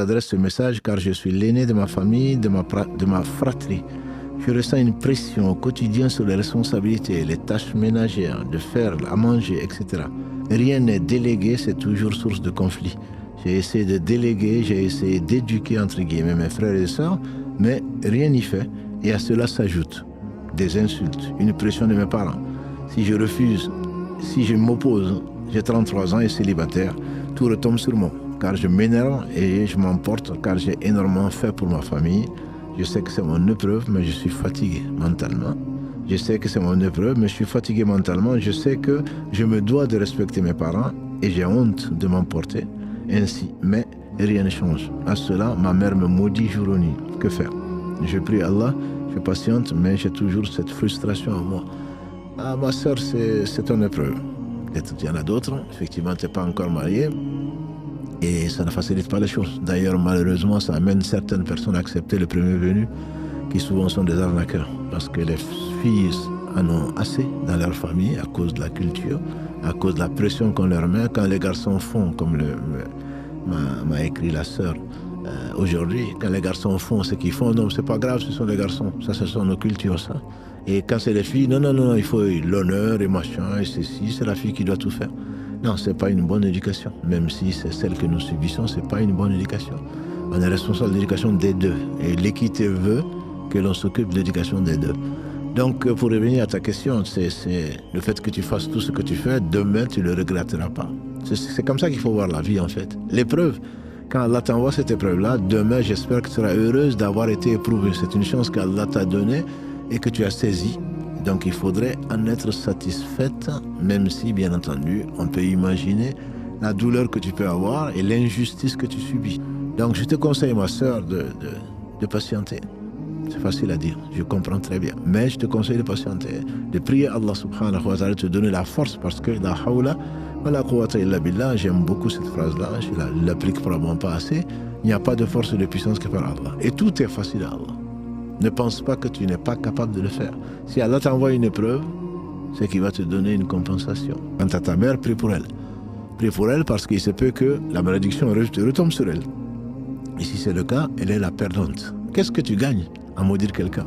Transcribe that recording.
J'adresse ce message car je suis l'aîné de ma famille, de ma fratrie. Je ressens une pression au quotidien sur les responsabilités, les tâches ménagères, de faire, à manger, etc. Rien n'est délégué, c'est toujours source de conflit. J'ai essayé de déléguer, j'ai essayé d'éduquer entre guillemets mes frères et sœurs, mais rien n'y fait. Et à cela s'ajoute des insultes, une pression de mes parents. Si je refuse, si je m'oppose, j'ai 33 ans et célibataire, tout retombe sur moi. Car je m'énerve et je m'emporte, car j'ai énormément fait pour ma famille. Je sais que c'est mon épreuve, mais je suis fatigué mentalement. Je sais que c'est mon épreuve, mais je suis fatigué mentalement. Je sais que je me dois de respecter mes parents et j'ai honte de m'emporter ainsi. Mais rien ne change. À cela, ma mère me maudit jour et nuit. Que faire? Je prie Allah, je patiente, mais j'ai toujours cette frustration en moi. Ah, ma soeur, c'est ton épreuve. Peut-être qu'il y en a d'autres. Effectivement, tu n'es pas encore marié. Et ça ne facilite pas les choses. D'ailleurs, malheureusement, ça amène certaines personnes à accepter le premier venu, qui souvent sont des arnaqueurs. Parce que les filles en ont assez dans leur famille à cause de la culture, à cause de la pression qu'on leur met. Quand les garçons font, comme m'a écrit la sœur aujourd'hui, quand les garçons font ce qu'ils font, non, c'est pas grave, ce sont les garçons. Ça, ce sont nos cultures, ça. Et quand c'est les filles, non, il faut l'honneur et machin, et ceci, c'est la fille qui doit tout faire. Non, ce n'est pas une bonne éducation. Même si c'est celle que nous subissons, ce n'est pas une bonne éducation. On est responsable de l'éducation des deux. Et l'équité veut que l'on s'occupe de l'éducation des deux. Donc, pour revenir à ta question, c'est le fait que tu fasses tout ce que tu fais, demain, tu ne le regretteras pas. C'est comme ça qu'il faut voir la vie, en fait. L'épreuve, quand Allah t'envoie cette épreuve-là, demain, j'espère que tu seras heureuse d'avoir été éprouvée. C'est une chance qu'Allah t'a donnée et que tu as saisie. Donc il faudrait en être satisfaite, même si, bien entendu, on peut imaginer la douleur que tu peux avoir et l'injustice que tu subis. Donc je te conseille, ma sœur, de patienter. C'est facile à dire, je comprends très bien. Mais je te conseille de patienter, de prier Allah subhanahu wa ta'ala de te donner la force, parce que la hawla wa la quwwata illa billah, j'aime beaucoup cette phrase-là, je l'applique probablement pas assez. Il n'y a pas de force et de puissance que par Allah. Et tout est facile à Allah. Ne pense pas que tu n'es pas capable de le faire. Si Allah t'envoie une épreuve, c'est qu'il va te donner une compensation. Quant à ta mère, prie pour elle. Prie pour elle parce qu'il se peut que la malédiction retombe sur elle. Et si c'est le cas, elle est la perdante. Qu'est-ce que tu gagnes à maudire quelqu'un?